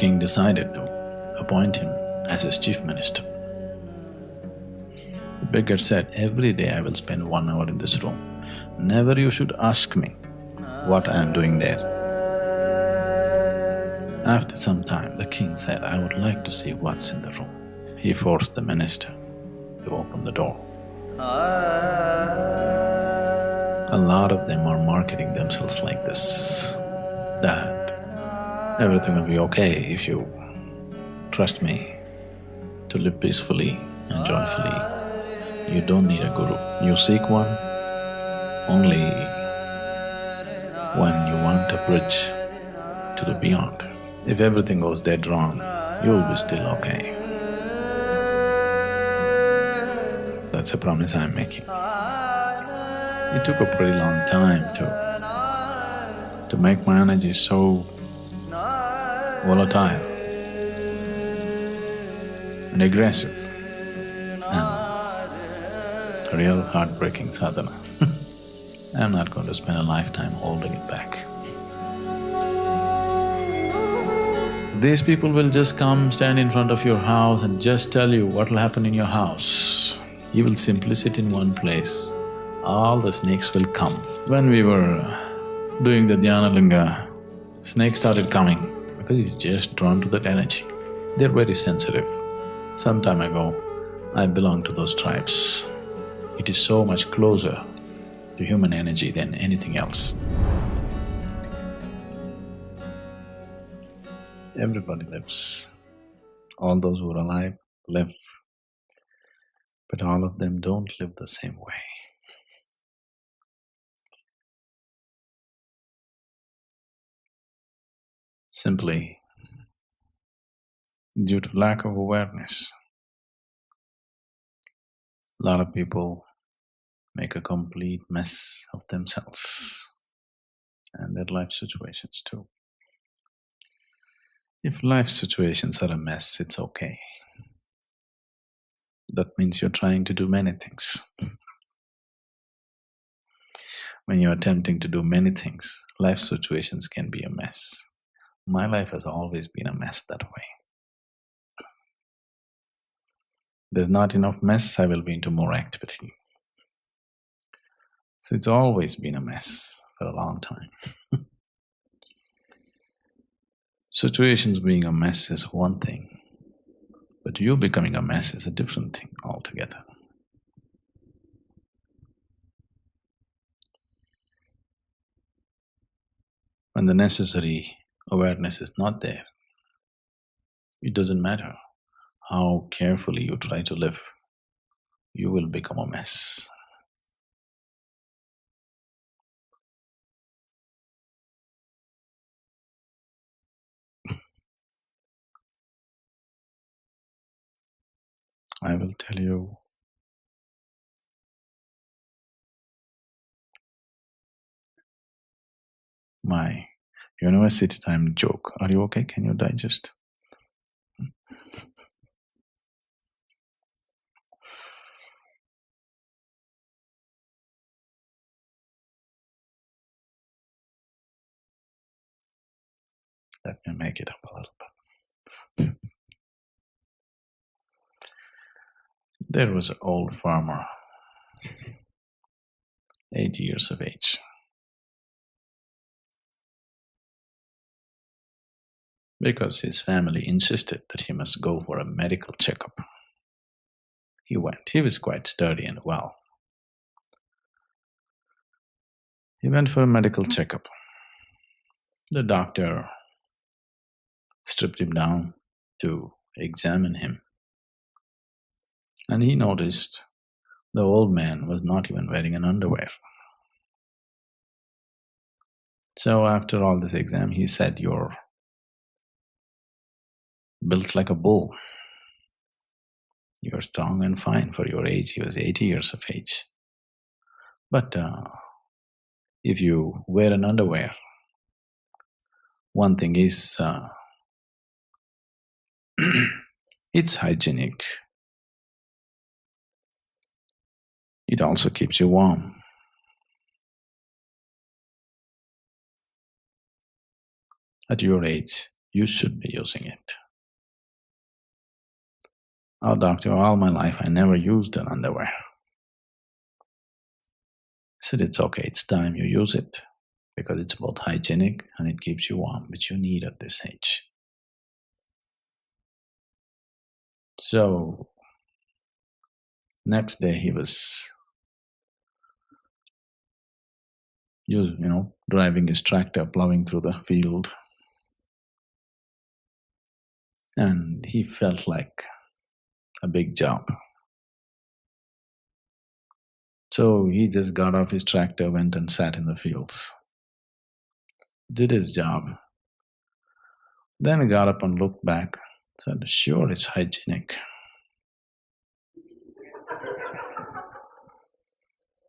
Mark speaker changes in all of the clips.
Speaker 1: king decided to appoint him as his chief minister. The beggar said, "Every day I will spend 1 hour in this room. Never you should ask me what I am doing there." After some time, the king said, "I would like to see what's in the room." He forced the minister to open the door. A lot of them are marketing themselves like this, that everything will be okay if you trust me to live peacefully and joyfully. You don't need a guru. You seek one only when you want a bridge to the beyond. If everything goes dead wrong, you'll be still okay. That's a promise I'm making. It took a pretty long time to make my energy so volatile and aggressive and a real heartbreaking sadhana. I'm not going to spend a lifetime holding it back. These people will just come, stand in front of your house and just tell you what will happen in your house. You will simply sit in one place, all the snakes will come. When we were doing the Dhyana Linga, snakes started coming because he's just drawn to that energy. They're very sensitive. Some time ago, I belonged to those tribes. It is so much closer to human energy than anything else. Everybody lives. All those who are alive live, but all of them don't live the same way. Simply due to lack of awareness, a lot of people make a complete mess of themselves and their life situations too. If life situations are a mess, it's okay. That means you're trying to do many things. When you're attempting to do many things, life situations can be a mess. My life has always been a mess that way. There's not enough mess, I will be into more activity. So it's always been a mess for a long time. Situations being a mess is one thing, but you becoming a mess is a different thing altogether. When the necessary awareness is not there, it doesn't matter how carefully you try to live, you will become a mess. I will tell you my university time joke. Are you okay? Can you digest? Let me make it up a little bit. There was an old farmer, 80 years of age. Because his family insisted that he must go for a medical checkup. He went. He was quite sturdy and well. He went for a medical checkup. The doctor stripped him down to examine him, and he noticed the old man was not even wearing an underwear. So after all this exam, he said, "You're built like a bull. You're strong and fine for your age." He was 80 years of age. But if you wear an underwear, one thing is, it's hygienic. It also keeps you warm. At your age, You should be using it. Oh, doctor, all my life I never used an underwear. I said, it's okay, it's time you use it because it's both hygienic and it keeps you warm, which you need at this age. So, next day he was, driving his tractor, plowing through the field, and he felt like a big job. So he just got off his tractor, went and sat in the fields, did his job. Then he got up and looked back, said, sure, it's hygienic.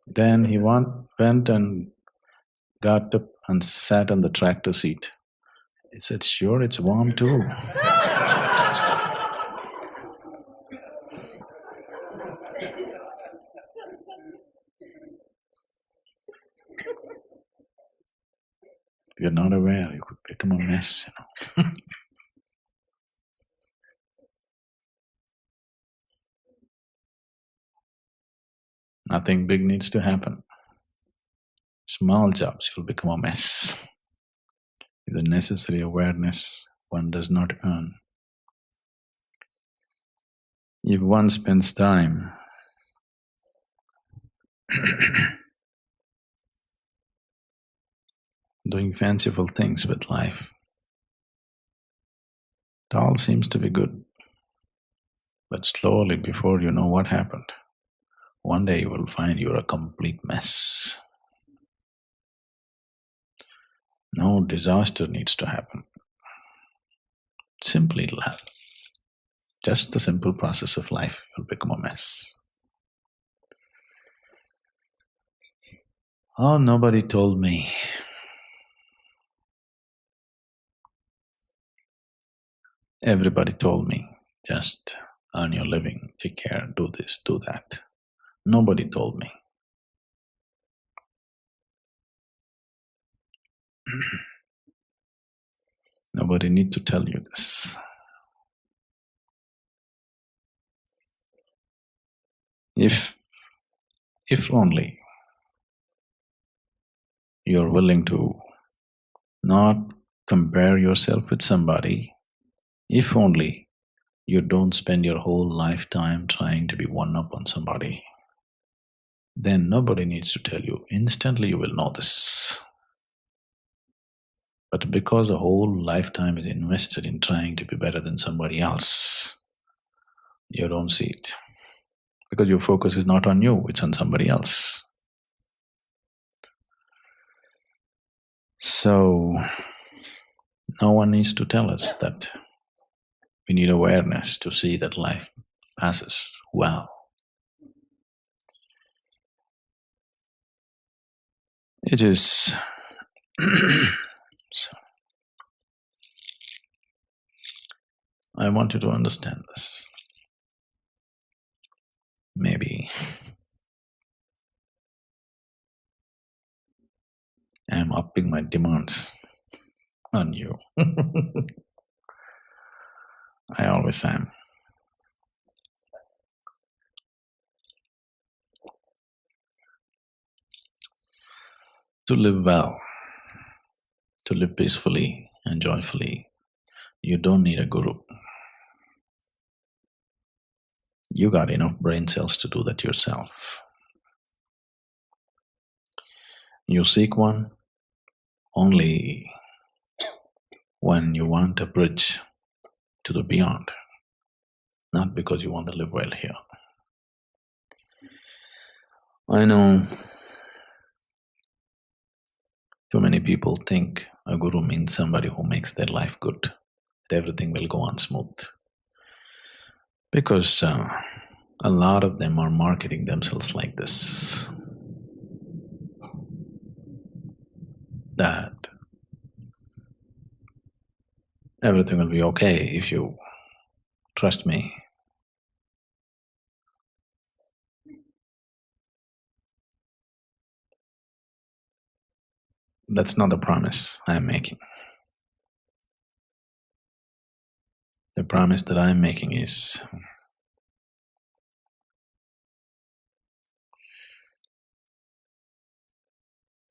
Speaker 1: Then he went and got up and sat on the tractor seat. He said, sure, it's warm too. If you're not aware, you could become a mess. Nothing big needs to happen. Small jobs, you'll become a mess. With the necessary awareness one does not earn. If one spends time doing fanciful things with life, it all seems to be good. But slowly, before you know what happened, one day you will find you're a complete mess. No disaster needs to happen. Simply it'll happen. Just the simple process of life, you'll become a mess. Oh, nobody told me. Everybody told me, just earn your living, take care, do this, do that. Nobody told me. Nobody need to tell you this. If only you're willing to not compare yourself with somebody, if only you don't spend your whole lifetime trying to be one up on somebody, then nobody needs to tell you. Instantly you will know this. But because a whole lifetime is invested in trying to be better than somebody else, you don't see it. Because your focus is not on you, it's on somebody else. So, no one needs to tell us that we need awareness to see that life passes well. It is so. I want you to understand this. Maybe I'm upping my demands on you. I always am. To live well, to live peacefully and joyfully, you don't need a guru. You got enough brain cells to do that yourself. You seek one only when you want a bridge to the beyond, not because you want to live well here. I know too many people think a guru means somebody who makes their life good, that everything will go on smooth. Because a lot of them are marketing themselves like this. That everything will be okay if you trust me. That's not the promise I am making. The promise that I am making is,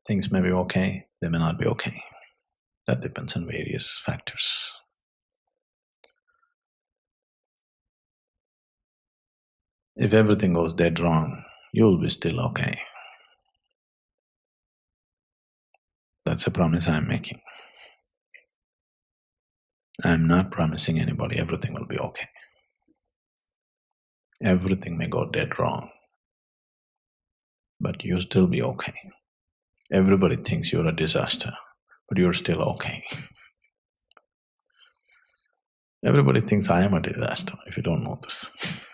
Speaker 1: things may be okay, they may not be okay. That depends on various factors. If everything goes dead wrong, you'll be still okay. That's a promise I'm making. I'm not promising anybody everything will be okay. Everything may go dead wrong, but you'll still be okay. Everybody thinks you're a disaster, but you're still okay. Everybody thinks I am a disaster, if you don't know this.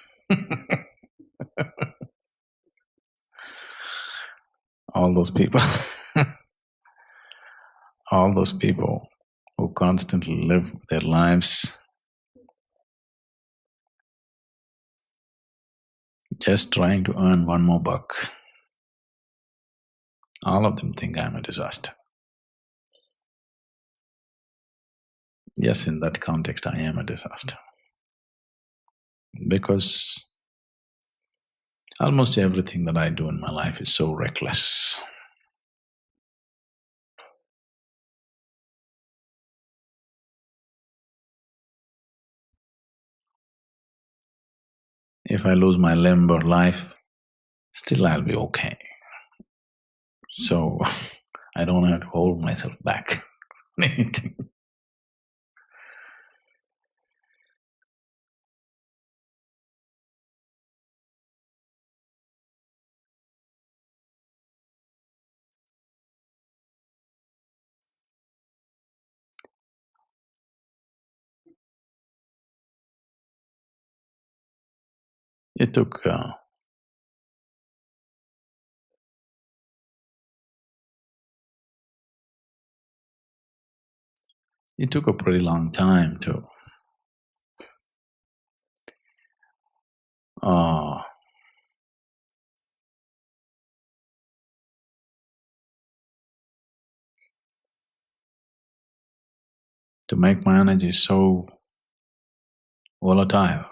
Speaker 1: All those people, all those people who constantly live their lives just trying to earn one more buck, all of them think I'm a disaster. Yes, in that context, I am a disaster. Because almost everything that I do in my life is so reckless. If I lose my limb or life, still I'll be okay. So, I don't have to hold myself back on anything. It took a pretty long time uh, to make my energy so volatile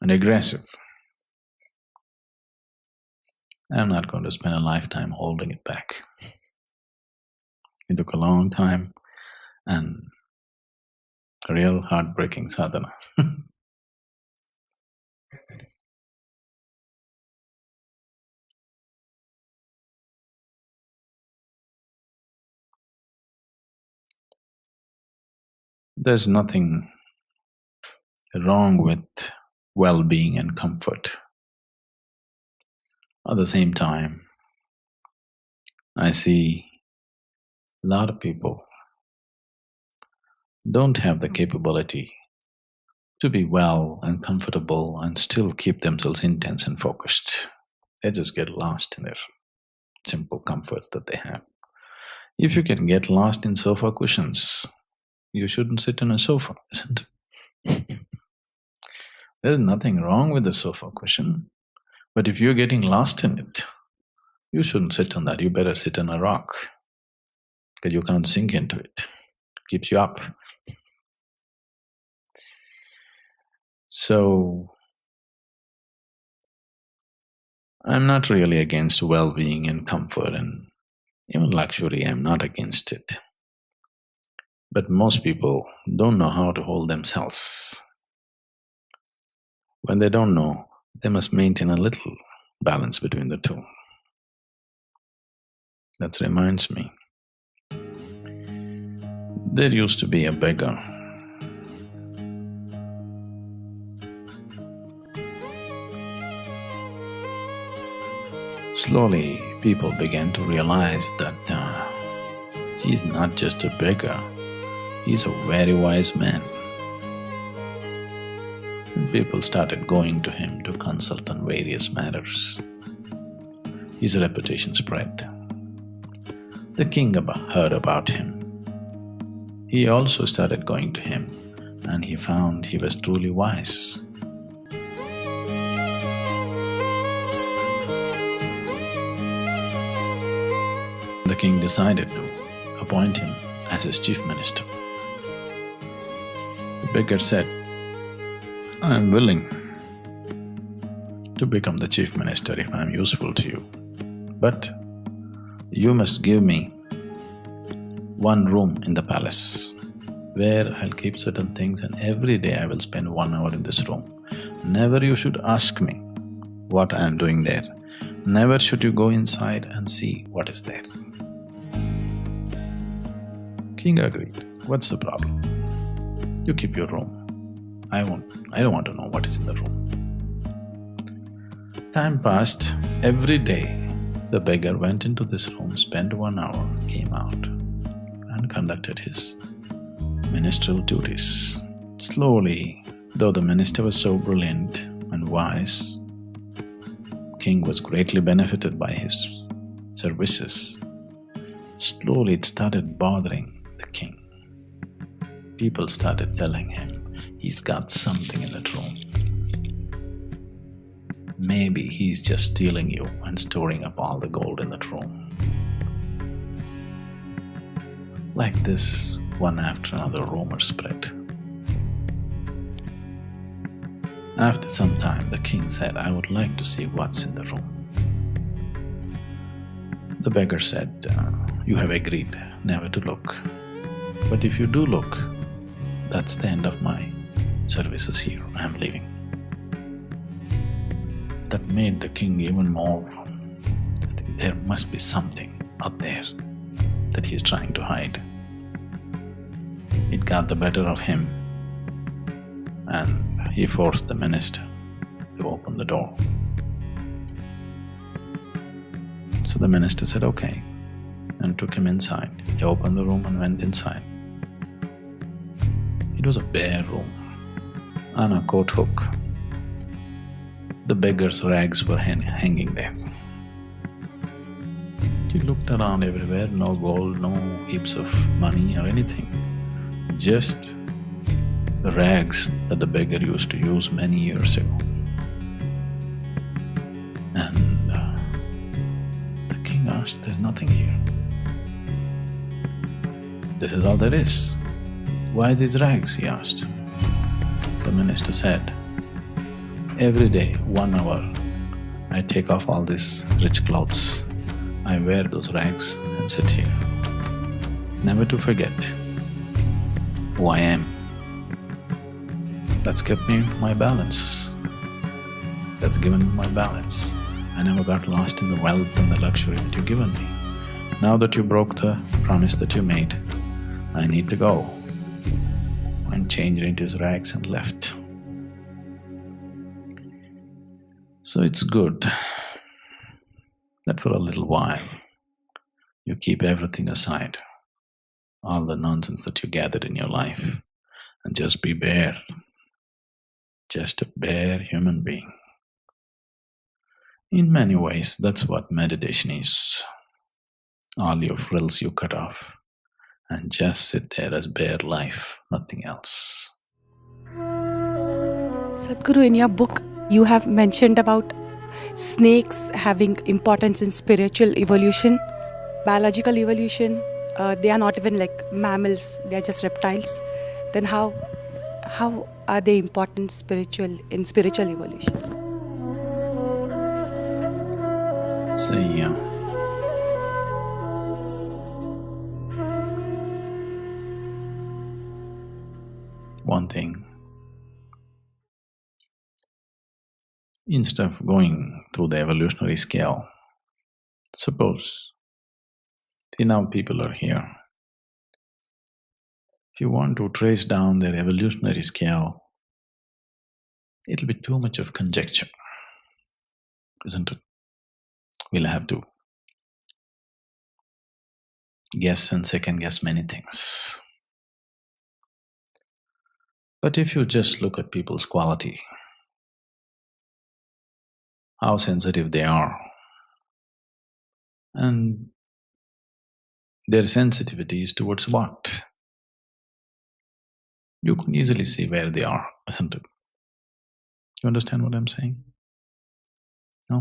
Speaker 1: and aggressive. I'm not going to spend a lifetime holding it back. It took a long time and a real heartbreaking sadhana. There's nothing wrong with well-being and comfort. At the same time, I see a lot of people don't have the capability to be well and comfortable and still keep themselves intense and focused. They just get lost in their simple comforts that they have. If you can get lost in sofa cushions, you shouldn't sit on a sofa, isn't it? There's nothing wrong with the sofa cushion, but if you're getting lost in it, you shouldn't sit on that, you better sit on a rock, because you can't sink into it. It keeps you up. So, I'm not really against well-being and comfort and even luxury, I'm not against it. But most people don't know how to hold themselves. When they don't know, they must maintain a little balance between the two. That reminds me, there used to be a beggar. Slowly, people began to realize that he's not just a beggar, he's a very wise man. And people started going to him to consult on various matters. His reputation spread. The king heard about him. He also started going to him, and he found he was truly wise. The king decided to appoint him as his chief minister. beggar said, "I am willing to become the chief minister if I am useful to you. But you must give me one room in the palace where I'll keep certain things, and every day I will spend 1 hour in this room. Never you should ask me what I am doing there. Never should you go inside and see what is there." King agreed. What's the problem? You keep your room. I don't want to know what is in the room. Time passed. Every day, the beggar went into this room, spent 1 hour, came out, and conducted his ministerial duties. Slowly, though the minister was so brilliant and wise, king was greatly benefited by his services. Slowly it started bothering the king. People started telling him, he's got something in that room. Maybe he's just stealing you and storing up all the gold in that room. Like this, one after another, rumors spread. After some time, the king said, "I would like to see what's in the room." The beggar said, "You have agreed never to look. But if you do look, that's the end of my services here. I am leaving." That made the king even more think there must be something out there that he is trying to hide. It got the better of him, and he forced the minister to open the door. So the minister said, "Okay," and took him inside. He opened the room and went inside. It was a bare room. On a coat hook, the beggar's rags were hanging there. He looked around everywhere, no gold, no heaps of money or anything. Just the rags that the beggar used to use many years ago. And the king asked, "There's nothing here. This is all there is. Why these rags?" he asked. The minister said, "Every day, 1 hour, I take off all these rich clothes. I wear those rags and sit here, never to forget who I am. That's kept me my balance. That's given me my balance. I never got lost in the wealth and the luxury that you've given me. Now that you broke the promise that you made, I need to go." And changed into his rags and left. So it's good that for a little while you keep everything aside, all the nonsense that you gathered in your life, and just be bare, just a bare human being. In many ways, that's what meditation is. All your frills you cut off and just sit there as bare life, nothing else.
Speaker 2: Sadhguru, in your book, you have mentioned about snakes having importance in spiritual evolution, biological evolution. They are not even like mammals; they are just reptiles. Then how are they important in spiritual evolution?
Speaker 1: So one thing, instead of going through the evolutionary scale, suppose, see now people are here. If you want to trace down their evolutionary scale, it'll be too much of conjecture, isn't it? We'll have to guess and second guess many things. But if you just look at people's quality, how sensitive they are, and their sensitivity is towards what? You can easily see where they are, isn't it? You understand what I'm saying? No?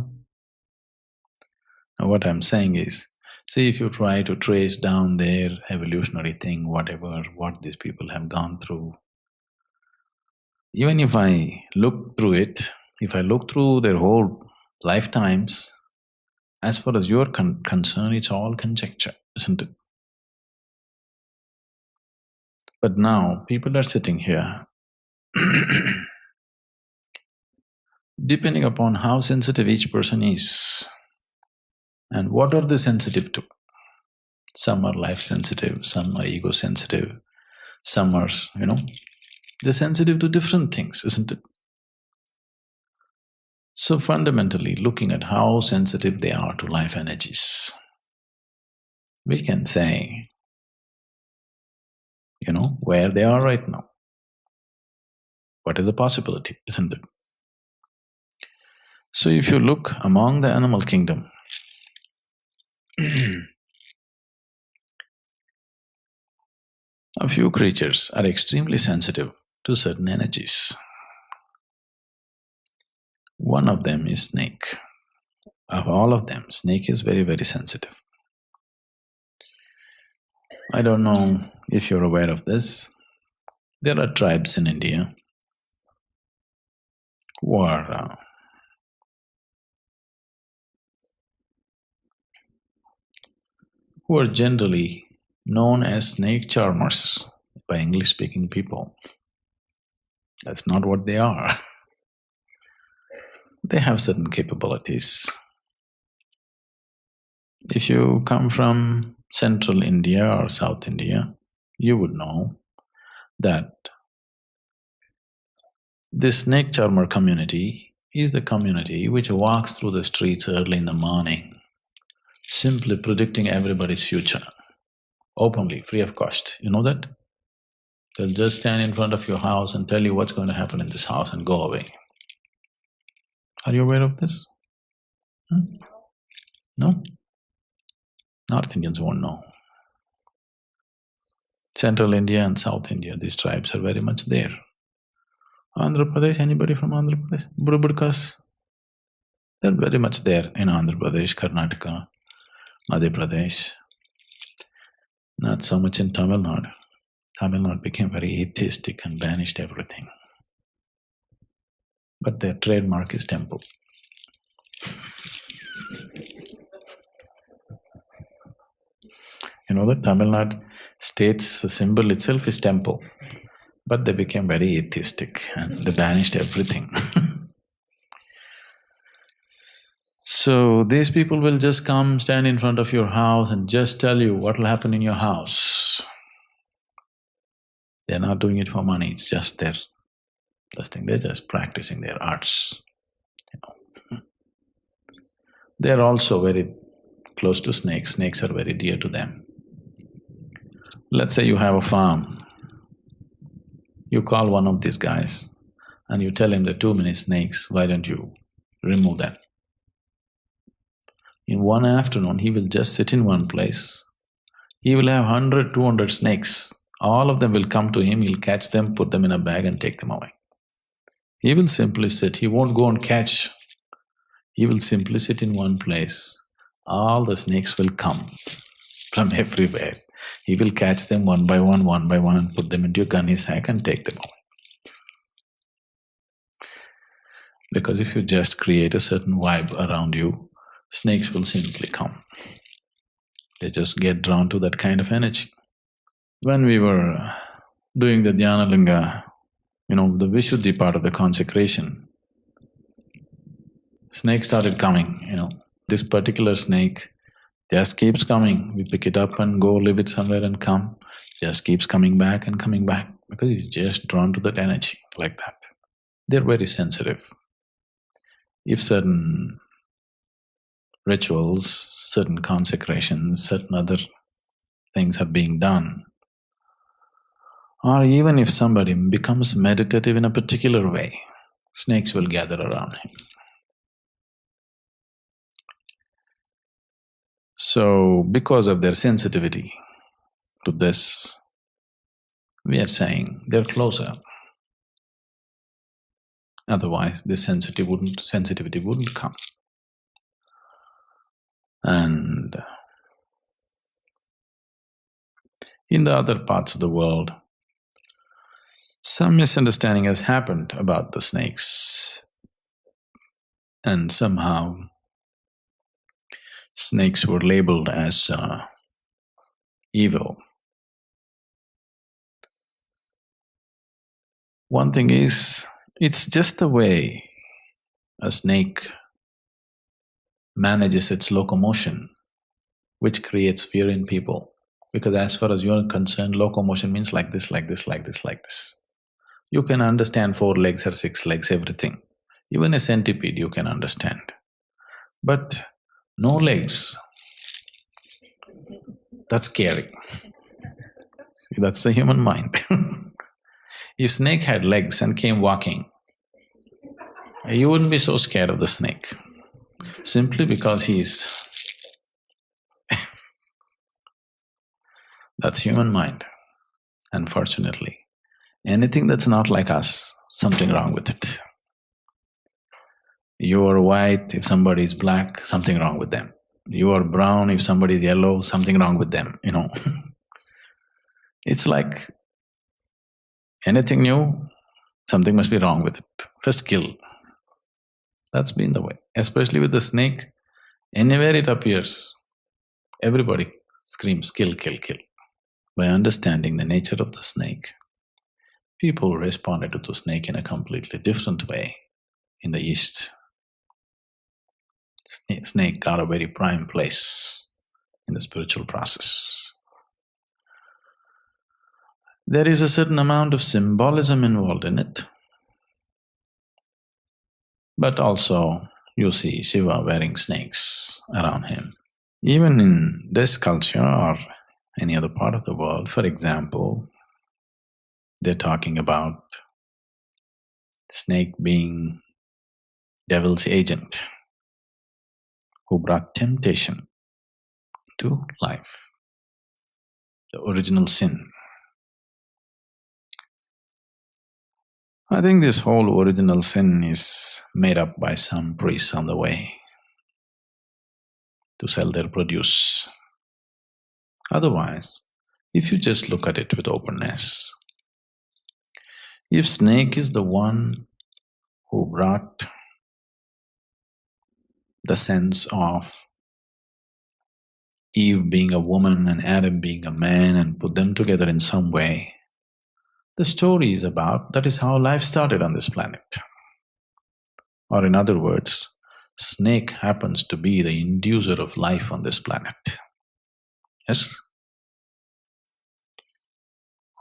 Speaker 1: Now what I'm saying is, see, if you try to trace down their evolutionary thing, what these people have gone through, Even if I look through it, if I look through their whole lifetimes, as far as you're concerned, it's all conjecture, isn't it? But now people are sitting here, depending upon how sensitive each person is and what are they sensitive to. Some are life sensitive, some are ego sensitive, some are, they're sensitive to different things, isn't it? So fundamentally, looking at how sensitive they are to life energies, we can say, where they are right now. What is the possibility, isn't it? So if you look among the animal kingdom, a few creatures are extremely sensitive to certain energies. One of them is snake. Of all of them, snake is very, very sensitive. I don't know if you're aware of this. There are tribes in India who are generally known as snake charmers by English-speaking people. That's not what they are. They have certain capabilities. If you come from central India or South India, you would know that this snake charmer community is the community which walks through the streets early in the morning, simply predicting everybody's future, openly, free of cost. You know that? They'll just stand in front of your house and tell you what's going to happen in this house and go away. Are you aware of this? No? North Indians won't know. Central India and South India, these tribes are very much there. Andhra Pradesh, anybody from Andhra Pradesh? Burkas? They're very much there in Andhra Pradesh, Karnataka, Madhya Pradesh. Not so much in Tamil Nadu. Tamil Nadu became very atheistic and banished everything. But their trademark is temple. You know that Tamil Nadu state's symbol itself is temple, but they became very atheistic and they banished everything. So these people will just come, stand in front of your house and just tell you what will happen in your house. They're not doing it for money, it's just their thing, they're just practicing their arts, They're also very close to snakes, snakes are very dear to them. Let's say you have a farm, you call one of these guys and you tell him there are too many snakes, why don't you remove them? In one afternoon, he will just sit in one place, he will have 100, 200 snakes, all of them will come to him, he'll catch them, put them in a bag and take them away. He will simply sit, he won't go and catch, he will simply sit in one place. All the snakes will come from everywhere. He will catch them one by one and put them into a gunny sack and take them away. Because if you just create a certain vibe around you, snakes will simply come. They just get drawn to that kind of energy. When we were doing the Dhyana Linga, the Vishuddhi part of the consecration, snake started coming, This particular snake just keeps coming. We pick it up and go leave it somewhere and come, just keeps coming back and coming back because it's just drawn to that energy like that. They're very sensitive. If certain rituals, certain consecrations, certain other things are being done, or even if somebody becomes meditative in a particular way, snakes will gather around him. So, because of their sensitivity to this, we are saying they're closer. Otherwise, this sensitivity wouldn't come. And in the other parts of the world, Some misunderstanding has happened about the snakes, and somehow snakes were labeled as evil. One thing is, it's just the way a snake manages its locomotion which creates fear in people. Because as far as you're concerned, locomotion means like this, like this, like this, like this. You can understand 4 legs or 6 legs, everything. Even a centipede you can understand. But no legs, that's scary. See, that's the human mind. If snake had legs and came walking, you wouldn't be so scared of the snake, simply because he's… That's human mind, unfortunately. Anything that's not like us, something wrong with it. You are white, if somebody is black, something wrong with them. You are brown, if somebody is yellow, something wrong with them, you know. It's like anything new, something must be wrong with it. First kill. That's been the way. Especially with the snake, anywhere it appears, everybody screams, kill, kill, kill. By understanding the nature of the snake, people responded to the snake in a completely different way in the East. Snake got a very prime place in the spiritual process. There is a certain amount of symbolism involved in it, but also you see Shiva wearing snakes around him. Even in this culture or any other part of the world, for example, they're talking about snake being devil's agent who brought temptation to life, the original sin. I think this whole original sin is made up by some priests on the way to sell their produce. Otherwise, if you just look at it with openness, if snake is the one who brought the sense of Eve being a woman and Adam being a man and put them together in some way, the story is about that is how life started on this planet. Or in other words, snake happens to be the inducer of life on this planet. Yes?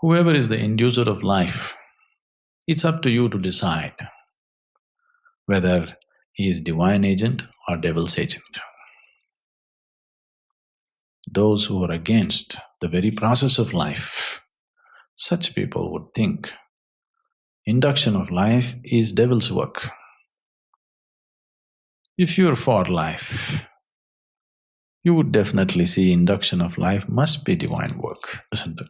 Speaker 1: Whoever is the inducer of life, it's up to you to decide whether he is divine agent or devil's agent. Those who are against the very process of life, such people would think induction of life is devil's work. If you're for life, you would definitely see induction of life must be divine work, isn't it?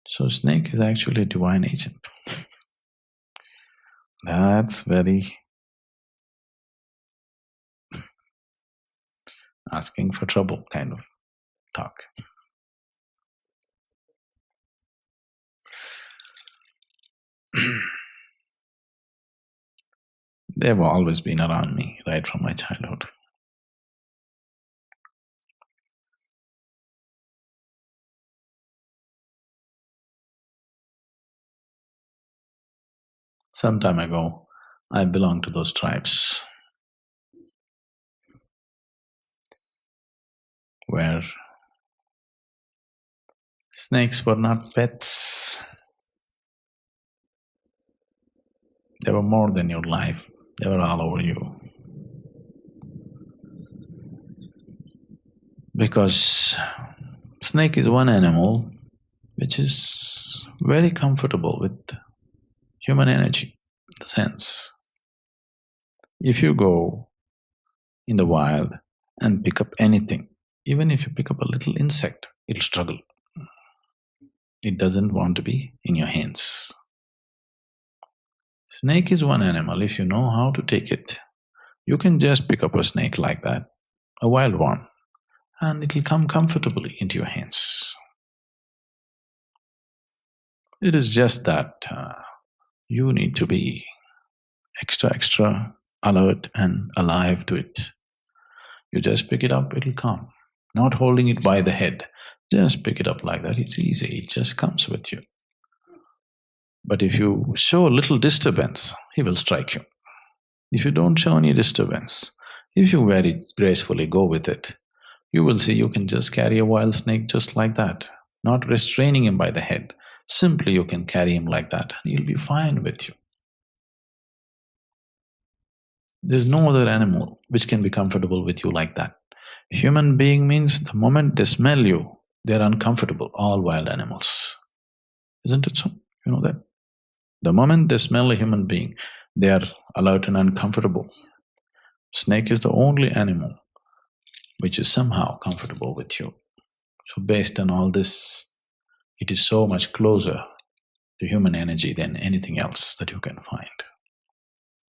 Speaker 1: So snake is actually a divine agent. That's very asking for trouble kind of talk. They've always been around me right from my childhood. Some time ago, I belonged to those tribes where snakes were not pets. They were more than your life. They were all over you. Because snake is one animal which is very comfortable with human energy, in the sense, if you go in the wild and pick up anything, even if you pick up a little insect, it'll struggle. It doesn't want to be in your hands. Snake is one animal, if you know how to take it, you can just pick up a snake like that, a wild one, and it'll come comfortably into your hands. It is just that you need to be extra alert and alive to it. You just pick it up, it'll come. Not holding it by the head, just pick it up like that, it's easy, it just comes with you. But if you show a little disturbance, he will strike you. If you don't show any disturbance, if you very gracefully go with it, you will see you can just carry a wild snake just like that, not restraining him by the head. Simply you can carry him like that and he'll be fine with you. There's no other animal which can be comfortable with you like that. Human being means the moment they smell you, they're uncomfortable, all wild animals. Isn't it so? You know that? The moment they smell a human being, they are alert and uncomfortable. Snake is the only animal which is somehow comfortable with you. So based on all this, it is so much closer to human energy than anything else that you can find.